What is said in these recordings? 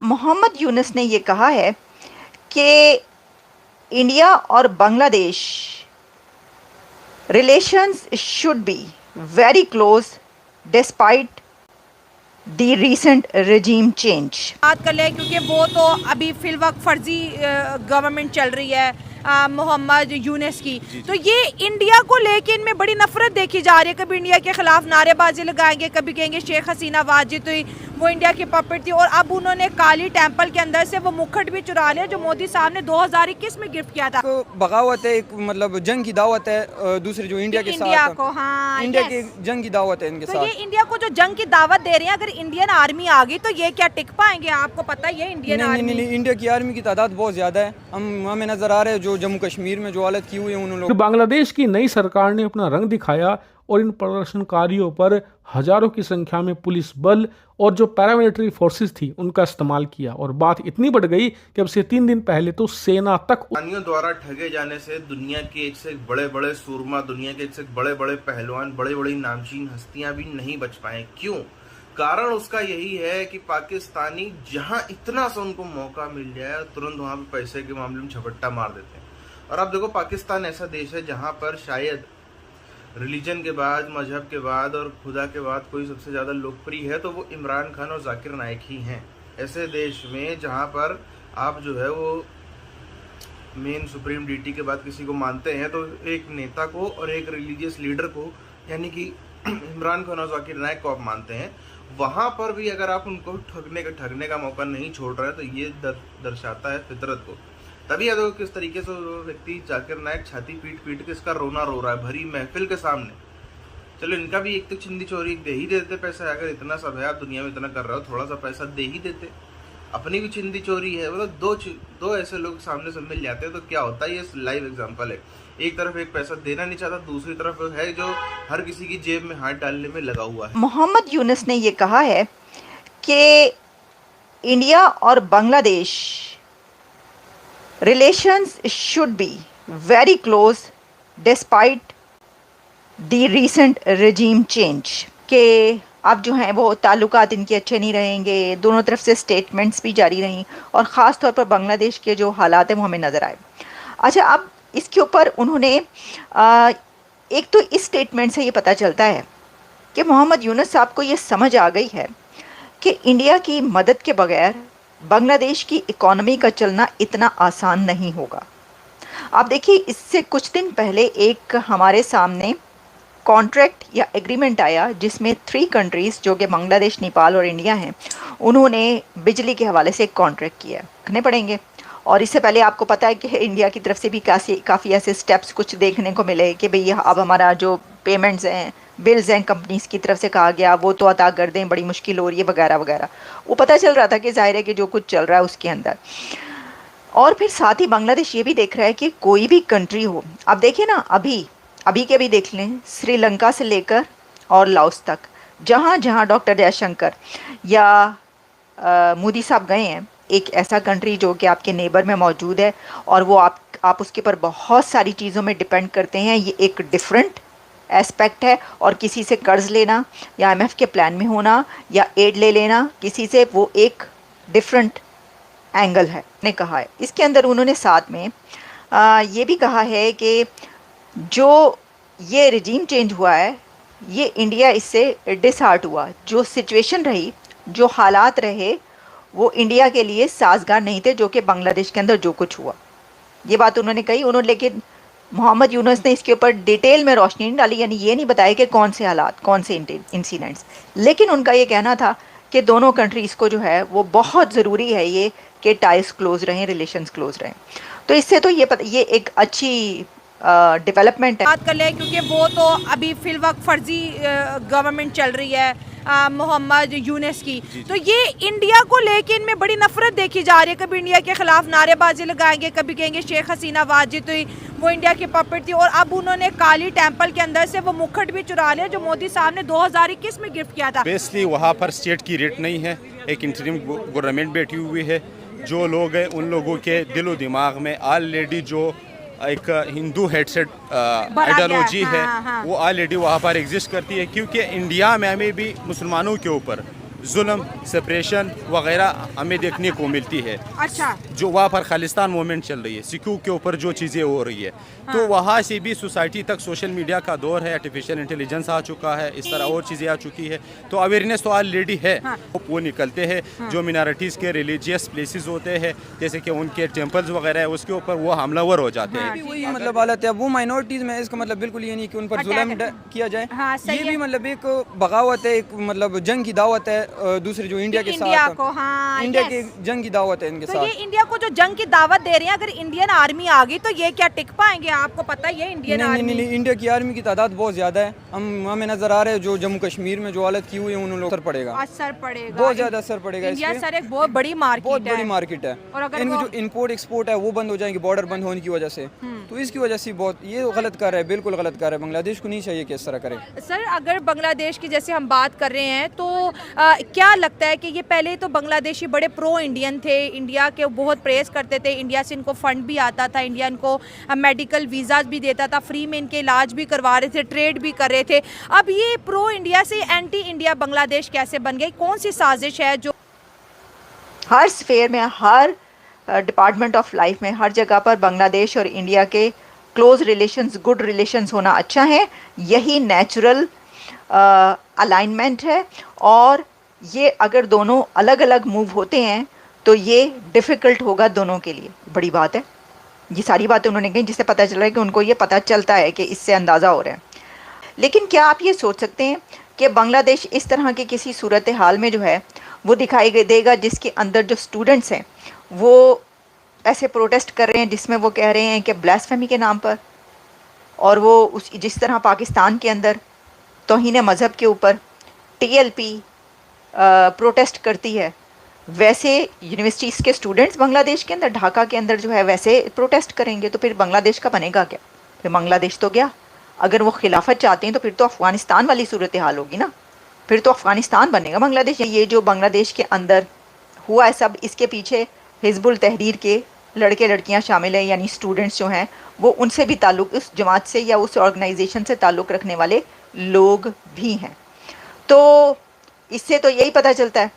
मोहम्मद यूनुस ने ये कहा है कि इंडिया और Bangladesh relations should be very close despite the recent regime change. बात कर ले क्योंकि वो तो अभी फिलवक्त फर्जी गवर्नमेंट चल रही है मोहम्मद यूनुस की। तो ये इंडिया को लेके इनमें बड़ी नफरत देखी जा रही है। कभी इंडिया के खिलाफ नारेबाजी लगाएंगे, कभी कहेंगे शेख हसीना वाजिद हुई वो इंडिया की पपेट थी। और अब उन्होंने काली टेंपल के अंदर से वो मुखट भी चुरा लिया जो मोदी साहब ने 2021 में गिफ्ट किया था। तो बगावत है, एक मतलब जंग की दावत है दूसरे जो इंडिया के इंडिया साथ को, हाँ, इंडिया yes। की जंग की दावत है इनके तो साथ। ये इंडिया को जो जंग की दावत दे रहे हैं, अगर इंडियन आर्मी आ गई तो ये क्या टिक पाएंगे? आपको पता है ये इंडियन नहीं, आर्मी इंडिया की आर्मी की तादाद बहुत ज़्यादा है। हमें नज़र आ रहे हैं जो जम्मू कश्मीर में जो हालत की हुई है उन लोग। बांग्लादेश की नई सरकार ने अपना रंग दिखाया और इन प्रदर्शनकारियों पर हजारों की संख्या में पुलिस बल और जो पैरामिलिट्री फोर्सेस थी उनका इस्तेमाल किया। और बात इतनी बढ़ गई कि अब से 3 दिन पहले तो सेना तक पाकिस्तानियों द्वारा ठगे जाने से दुनिया के एक से एक बड़े बड़े सूरमा, दुनिया के एक से एक बड़े बड़े पहलवान, बड़े बड़ी नामचीन हस्तियां भी नहीं बच पाए। क्यों? कारण उसका यही है कि पाकिस्तानी जहां इतना सा उनको मौका मिल जाए तुरंत वहां पे पैसे के मामले में झपट्टा मार देते हैं। और आप देखो, पाकिस्तान ऐसा देश है जहां पर शायद रिलीजन के बाद, मजहब के बाद और खुदा के बाद कोई सबसे ज़्यादा लोकप्रिय है तो वो इमरान खान और जाकिर नाइक ही हैं। ऐसे देश में जहाँ पर आप जो है वो मेन सुप्रीम डीटी के बाद किसी को मानते हैं तो एक नेता को और एक रिलीजियस लीडर को, यानी कि इमरान खान और जाकिर नाइक को आप मानते हैं, वहाँ पर भी अगर आप उनको ठगने का मौका नहीं छोड़ रहे हैं तो ये दर्शाता है फितरत को। तभी या तो किस तरीके से वो व्यक्ति जाकिर नाइक छाती पीट पीट के इसका रोना रो रहा है भरी महफिल के सामने। चलो इनका भी एक तो चिंदी चोरी दे ही देते पैसा, अगर इतना सब है, आप दुनिया में इतना कर रहे हो, थोड़ा सा पैसा दे ही देते। अपनी भी चिंदी चोरी है, मतलब दो ऐसे लोग सामने से मिल जाते हैं तो क्या होता है। ये लाइव एग्जांपल है। एक तरफ एक पैसा देना नहीं चाहता, दूसरी तरफ है जो हर किसी की जेब में हाथ डालने में लगा हुआ है। मोहम्मद यूनुस ने ये कहा है कि इंडिया और Bangladesh relations should be very close despite the recent regime change. के अब जो हैं वो ताल्लुकात इनके अच्छे नहीं रहेंगे। दोनों तरफ से स्टेटमेंट्स भी जारी रहीं और ख़ास तौर पर बांग्लादेश के जो हालात हैं वो हमें नज़र आए। अच्छा, अब इसके ऊपर उन्होंने एक तो इस स्टेटमेंट से ये पता चलता है कि मोहम्मद यूनुस साहब को ये समझ आ गई है कि इंडिया की मदद के बगैर बांग्लादेश की इकॉनमी का चलना इतना आसान नहीं होगा। आप देखिए, इससे कुछ दिन पहले एक हमारे सामने कॉन्ट्रैक्ट या एग्रीमेंट आया जिसमें 3 कंट्रीज़ जो कि बांग्लादेश, नेपाल और इंडिया हैं, उन्होंने बिजली के हवाले से एक कॉन्ट्रैक्ट किया। रखने पड़ेंगे। और इससे पहले आपको पता है कि इंडिया की तरफ से भी काफ़ी ऐसे स्टेप्स कुछ देखने को मिले कि भई अब हमारा जो पेमेंट्स हैं, बिल्स हैं, कंपनीज़ की तरफ से कहा गया वो तो अदा कर दें, बड़ी मुश्किल हो रही है वगैरह वगैरह। वो पता चल रहा था कि ज़ाहिर है कि जो कुछ चल रहा है उसके अंदर। और फिर साथ ही बांग्लादेश ये भी देख रहा है कि कोई भी कंट्री हो, अब देखिए ना, अभी के भी देख लें, श्रीलंका से लेकर और लाओस तक, जहाँ जहाँ डॉक्टर जयशंकर या मोदी साहब गए हैं, एक ऐसा कंट्री जो कि आपके नेबर में मौजूद है और वो आप उसके ऊपर बहुत सारी चीज़ों में डिपेंड करते हैं। ये एक डिफरेंट एस्पेक्ट है। और किसी से कर्ज़ लेना या IMF के प्लान में होना या एड ले लेना किसी से, वो एक डिफरेंट एंगल है ने कहा है। इसके अंदर उन्होंने साथ में ये भी कहा है कि जो ये रिजीम चेंज हुआ है, ये इंडिया इससे डिसहार्ट हुआ। जो सिचुएशन रही, जो हालात रहे, वो इंडिया के लिए साजगार नहीं थे, जो कि बांग्लादेश के अंदर जो कुछ हुआ। ये बात उन्होंने कही। लेकिन मोहम्मद यूनुस ने इसके ऊपर डिटेल में रोशनी नहीं डाली, यानी ये नहीं बताया कि कौन से हालात, कौन से इंसिडेंट्स। लेकिन उनका ये कहना था कि दोनों कंट्रीज़ को जो है वो बहुत ज़रूरी है ये कि टाइज क्लोज रहें, रिलेशंस क्लोज रहें। तो इससे तो ये एक अच्छी डेवलपमेंट है। बात कर ले क्योंकि वो तो अभी फिलवक्त फर्जी गवर्नमेंट चल रही है मोहम्मद यूनुस की। तो ये इंडिया को लेके इनमें बड़ी नफरत देखी जा रही है। कभी इंडिया के खिलाफ नारेबाजी लगाएंगे, कभी कहेंगे शेख हसीना वाजिद हुई वो इंडिया की पपेट थी। और अब उन्होंने काली टेंपल के अंदर से वो मुखट भी चुरा लिया जो मोदी साहब ने 2021 में गिफ्ट किया था। बेसिकली वहाँ पर स्टेट की रेट नहीं है, एक इंटरिम गवर्नमेंट बैठी हुई है। जो लोग हैं उन लोगों के दिलो दिमाग में ऑलरेडी जो एक हिंदू हेडसेट आइडियोलॉजी है, वो ऑलरेडी वहाँ पर एग्जिस्ट करती है। क्योंकि इंडिया में भी मुसलमानों के ऊपर जुल्म, सेपरेशन वगैरह हमें देखने को मिलती है। अच्छा, जो वहाँ पर खालिस्तान मूवमेंट चल रही है, सिखों के ऊपर जो चीज़ें हो रही है, तो वहाँ से भी सोसाइटी तक सोशल मीडिया का दौर है, आर्टिफिशियल इंटेलिजेंस आ चुका है, इस तरह और चीज़ें आ चुकी है, तो अवेयरनेस तो ऑलरेडी है। वो निकलते हैं जो मिनॉरिटीज़ के रिलीजियस प्लेसेस होते हैं, जैसे कि उनके टेम्पल्स वगैरह है, उसके ऊपर वो हमलावर हो जाते हैं। वही मतलब हालत है, वो माइनॉरिटीज़ में, इसका मतलब बिल्कुल ये नहीं कि उन पर जुल्म किया जाए। हाँ, सही ये है। भी मतलब एक बगावत है, एक मतलब जंग की दावत है दूसरे जो इंडिया के इंडिया साथ, को, हाँ, इंडिया yes। की जंग की दावत है इनके तो साथ। ये इंडिया को जो जंग की दावत दे रहे हैं, अगर इंडियन आर्मी आ गई तो ये क्या टिक पाएंगे? आपको पता ही है इंडियन नहीं, आर्मी। नहीं, इंडिया की आर्मी की तादाद बहुत ज़्यादा है। हमें नज़र आ रहे हैं जो जम्मू कश्मीर में जो हालत की हुई है, उन लोगों पर असर पड़ेगा, असर पड़ेगा, बहुत ज़्यादा असर पड़ेगा। इंडिया इससे सर एक बहुत बड़ी मार्केट बहुत है। बड़ी मार्केट है, और अगर इनकी वो- जो इंपोर्ट एक्सपोर्ट है वो बंद हो जाएंगे बॉर्डर बंद होने की वजह से। तो इसकी वजह से बहुत ये गलत कर रहा है, बिल्कुल गलत कर रहा है। बांग्लादेश को नहीं चाहिए कि इस तरह करे। सर अगर बांग्लादेश की जैसे हम बात कर रहे हैं तो क्या लगता है कि ये पहले तो बांग्लादेशी बड़े प्रो इंडियन थे, इंडिया के बहुत प्रेस करते थे, इंडिया से इनको फंड भी आता था, इंडिया इनको मेडिकल वीज़ाज भी देता था, फ्री में इनके इलाज भी करवा रहे थे, ट्रेड भी कर रहे थे। अब ये प्रो इंडिया से एंटी इंडिया बांग्लादेश कैसे बन गई? कौन सी साजिश है जो हर स्फेयर में, हर डिपार्टमेंट ऑफ लाइफ में, हर जगह पर बांग्लादेश और इंडिया के क्लोज रिलेशंस, गुड रिलेशंस होना अच्छा है। यही नेचुरल अलाइनमेंट है। और ये अगर दोनों अलग अलग मूव होते हैं तो ये डिफ़िकल्ट होगा दोनों के लिए। बड़ी बात है, ये सारी बातें उन्होंने कही जिससे पता चल रहा है कि उनको ये पता चलता है कि इससे अंदाज़ा हो रहा है। लेकिन क्या आप ये सोच सकते हैं कि बांग्लादेश इस तरह की किसी सूरत हाल में जो है वो दिखाई देगा जिसके अंदर जो स्टूडेंट्स हैं वो ऐसे प्रोटेस्ट कर रहे हैं जिसमें वो कह रहे हैं कि ब्लास्फेमी के नाम पर, और वो उस जिस तरह पाकिस्तान के अंदर तौहीन मज़हब के ऊपर टीएलपी प्रोटेस्ट करती है, वैसे यूनिवर्सिटीज़ के स्टूडेंट्स बांग्लादेश के अंदर, ढाका के अंदर जो है वैसे प्रोटेस्ट करेंगे। तो फिर बांग्लादेश का बनेगा क्या? फिर बांग्लादेश तो गया। अगर वो खिलाफत चाहते हैं तो फिर तो अफ़गानिस्तान वाली सूरत हाल होगी ना, फिर तो अफ़गानिस्तान बनेगा बांग्लादेश। ये जो बांग्लादेश के अंदर हुआ है सब, इसके पीछे हिजबुल तहरीर के लड़के लड़कियां शामिल हैं, यानी स्टूडेंट्स जो हैं वो उनसे भी ताल्लुक़, उस जमात से या उस ऑर्गेनाइजेशन से ताल्लुक़ रखने वाले लोग भी हैं। तो इससे तो यही पता चलता है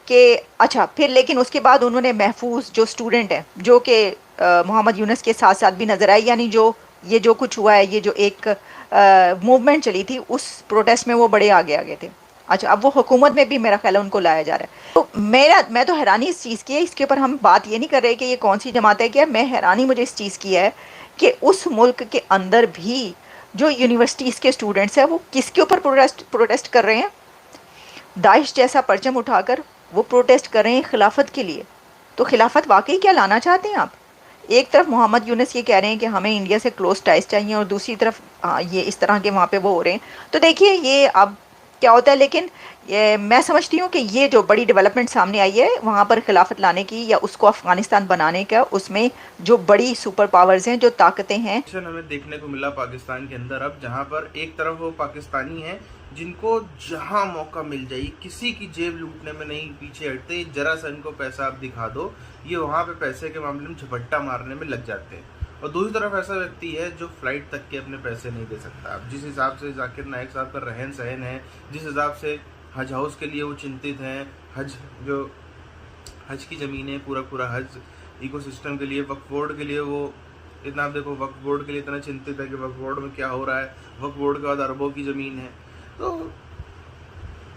कि अच्छा फिर, लेकिन उसके बाद उन्होंने महफूज जो स्टूडेंट हैं जो कि मोहम्मद यूनुस के साथ साथ भी नज़र आए, यानी जो ये जो कुछ हुआ है, ये जो एक मूवमेंट चली थी उस प्रोटेस्ट में वो बड़े आगे थे। अच्छा, अब वो हुकूमत में भी मेरा ख्याल है उनको लाया जा रहा है। तो मैं तो हैरानी इस चीज़ की है, इसके ऊपर हम बात ये नहीं कर रहे कि ये कौन सी जमात है क्या, मैं हैरानी मुझे इस चीज़ की है कि उस मुल्क के अंदर भी जो यूनिवर्सिटीज़ के स्टूडेंट्स हैं वो किसके ऊपर प्रोटेस्ट कर रहे हैं? दाइश जैसा परचम उठाकर वो प्रोटेस्ट कर रहे हैं खिलाफत के लिए। तो खिलाफत वाकई क्या लाना चाहते हैं आप? एक तरफ मोहम्मद यूनुस ये कह रहे हैं कि हमें इंडिया से क्लोज टाइज चाहिए, और दूसरी तरफ ये इस तरह के वहाँ पे वो हो रहे हैं। तो देखिए ये अब क्या होता है। लेकिन मैं समझती हूँ कि ये जो बड़ी डेवलपमेंट सामने आई है वहाँ पर खिलाफत लाने की या उसको अफ़गानिस्तान बनाने का, उसमें जो बड़ी सुपर पावर्स हैं, जो ताकतें हैं, हमें देखने को मिला पाकिस्तान के अंदर अब, जहाँ पर एक तरफ वो पाकिस्तानी हैं जिनको जहाँ मौका मिल जाए किसी की जेब लूटने में नहीं पीछे हटते, जरा सा इनको पैसा आप दिखा दो, ये वहाँ पे पैसे के मामले में झपट्टा मारने में लग जाते हैं। और दूसरी तरफ ऐसा व्यक्ति है जो फ्लाइट तक के अपने पैसे नहीं दे सकता। अब जिस हिसाब से जाकिर नाइक साहब का रहन सहन है, जिस हिसाब से हज हाउस के लिए वो चिंतित हैं, हज की ज़मीनें, पूरा हज इकोसिस्टम के लिए, वक्फ बोर्ड के लिए वो इतना, आप देखो वक्फ बोर्ड के लिए इतना चिंतित है कि वक्फ बोर्ड में क्या हो रहा है, वक्फ बोर्ड के बाद अरबों की ज़मीन है। तो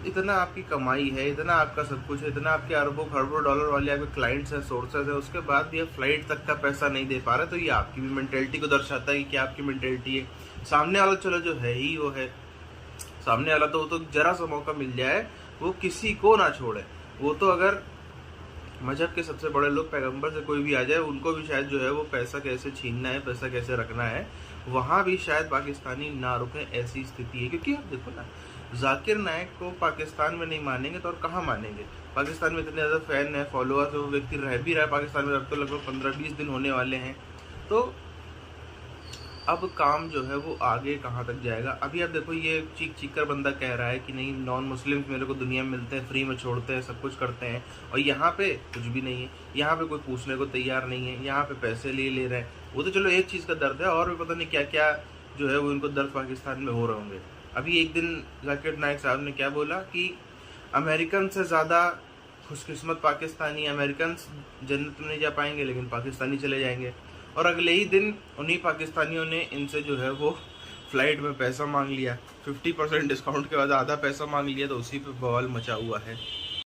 इतना आपकी कमाई है, इतना आपका सब कुछ है, इतना आपके अरबों खरबों डॉलर वाले आपके क्लाइंट्स हैं, सोर्सेज है, उसके बाद भी आप फ्लाइट तक का पैसा नहीं दे पा रहे। तो ये आपकी भी मेंटेलिटी को दर्शाता है कि क्या आपकी मेंटेलिटी है। सामने वाला चलो जो है ही वो है, सामने वाला तो वो तो जरा सा मौका मिल जाए वो किसी को ना छोड़े। वो तो अगर मजहब के सबसे बड़े लोग पैगंबर से कोई भी आ जाए, उनको भी शायद जो है वो पैसा कैसे छीनना है, पैसा कैसे रखना है, वहाँ भी शायद पाकिस्तानी ना रुके, ऐसी स्थिति है। क्योंकि आप देखो ना, जाकिर नाइक को पाकिस्तान में नहीं मानेंगे तो और कहाँ मानेंगे? पाकिस्तान में इतने ज़्यादा फ़ैन है, फॉलोअर्स है, वो व्यक्ति रह भी रहा है पाकिस्तान में, अब तो लगभग 15-20 दिन होने वाले हैं। तो अब काम जो है वो आगे कहाँ तक जाएगा? अभी आप देखो, ये चीख कर बंदा कह रहा है कि नहीं, नॉन मुस्लिम्स मेरे को दुनिया में मिलते हैं, फ्री में छोड़ते हैं, सब कुछ करते हैं, और यहाँ पे कुछ भी नहीं है, यहाँ पे कोई पूछने को तैयार नहीं है, यहाँ पे पैसे ले रहे हैं। वो तो चलो एक चीज़ का दर्द है, और भी पता नहीं क्या क्या जो है वो इनको दर्द पाकिस्तान में हो रहे होंगे। अभी एक दिन जाकिर नाइक साहब ने क्या बोला कि अमेरिकन से ज़्यादा खुशकिस्मत पाकिस्तानी, अमेरिकन जन्नत में नहीं जा पाएंगे लेकिन पाकिस्तानी चले जाएंगे। और अगले ही दिन उन्हीं पाकिस्तानियों ने इनसे जो है वो फ़्लाइट में पैसा मांग लिया, 50% डिस्काउंट के बाद आधा पैसा मांग लिया, तो उसी पे बवाल मचा हुआ है।